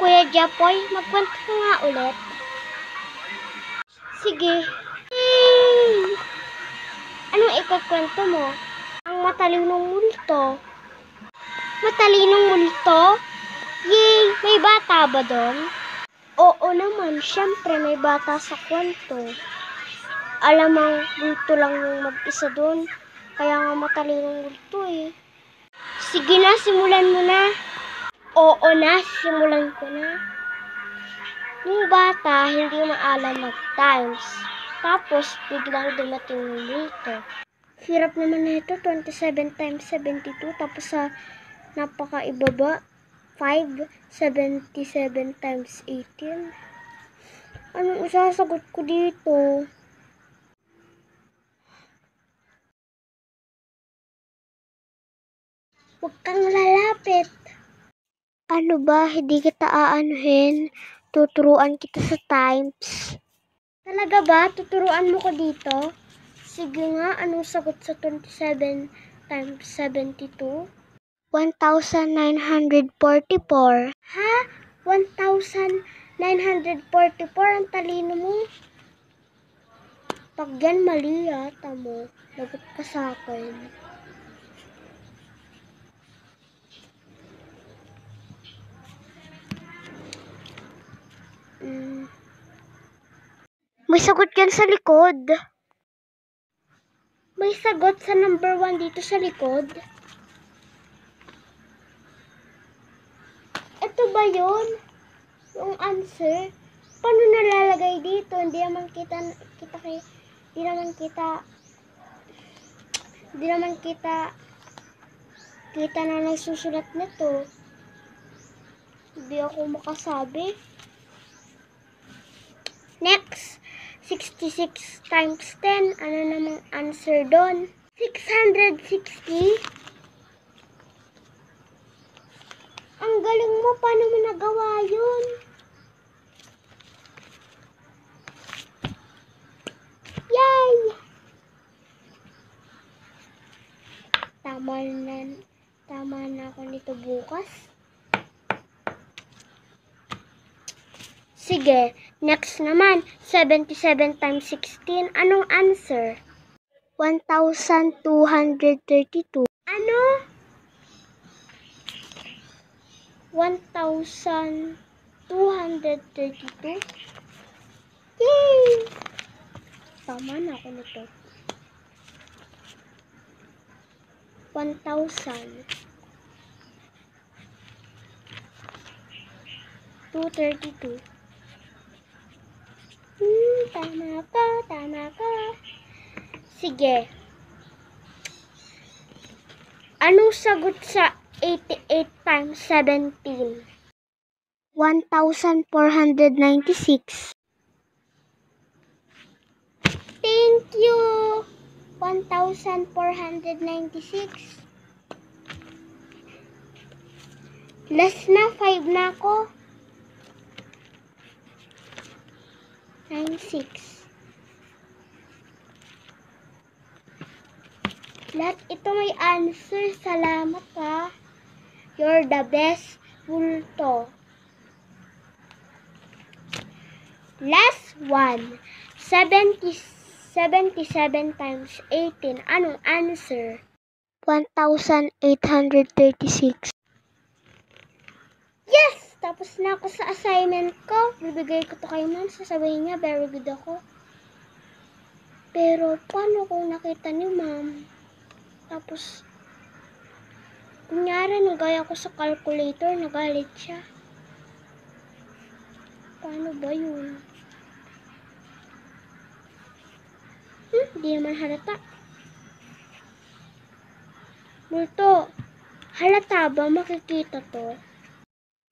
Kuya Japoy, magkwento ka nga ulit. Sige. Anong ikakwento mo? Ang matalinong multo. Matalinong multo? Yay! May bata ba doon? Oo naman, syempre may bata sa kwento. Alam ang multo lang yung mag-isa doon. Kaya nga matalinong multo eh. Sige na, simulan mo na. Oo na, simulan ko na. Yung bata, hindi maalam mag-times. Tapos, biglang dumating yung multo. Hirap naman na ito, 27 times 72. Tapos sa napakaibaba, 577 times 18. Anong isasagot ko dito? Huwag kang lalapit. Ano ba, hindi kita aanuhin? Tuturuan kita sa times. Talaga ba? Tuturuan mo ko dito? Sige nga, anong sagot sa 27 times 72? 1,944. Ha? 1,944? Ang talino mo. Pag yan mali yata mo. Lagot ka sa akin. May sagot yan sa likod. May sagot sa number 1 dito sa likod. Ito ba yun? Yung answer? Paano nalalagay dito? Hindi naman kita na nagsusulat nito. Hindi ako makasabi. Next, 66 times 10. Ano namang answer doon? 660? Ang galing mo. Paano mo nagawa yun? Yay! Tama na ako nito bukas. Sige, next naman, 77 times 16. Anong answer? 1,232. Ano? 1,232? Yay! Tama na ako nito. 1,232. Tama ka. Sige. Anong sagot sa 88 times 17? 1,496. Thank you. 1,496. Last na, 5 na ako. 96. Lahat ito may answer. Salamat ha. You're the best. Multo. Last one. 77 times 18. Anong answer? 1,836. Yes! Tapos na ako sa assignment ko. Bibigay ko to kay ma'am. Sasabihin niya, very good ako. Pero, paano kung nakita ni ma'am? Tapos, kunyari, nagaya ko sa calculator, nagalit siya. Paano ba yun? Hindi naman halata. Multo, halata ba makikita to?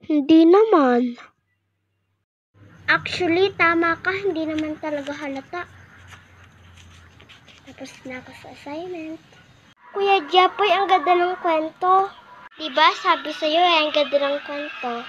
Hindi naman. Actually, tama ka. Hindi naman talaga halata. Tapos na ako sa assignment. Kuya Japoy, ang ganda ng kwento. Diba? Sabi sa'yo ang ganda ng kwento.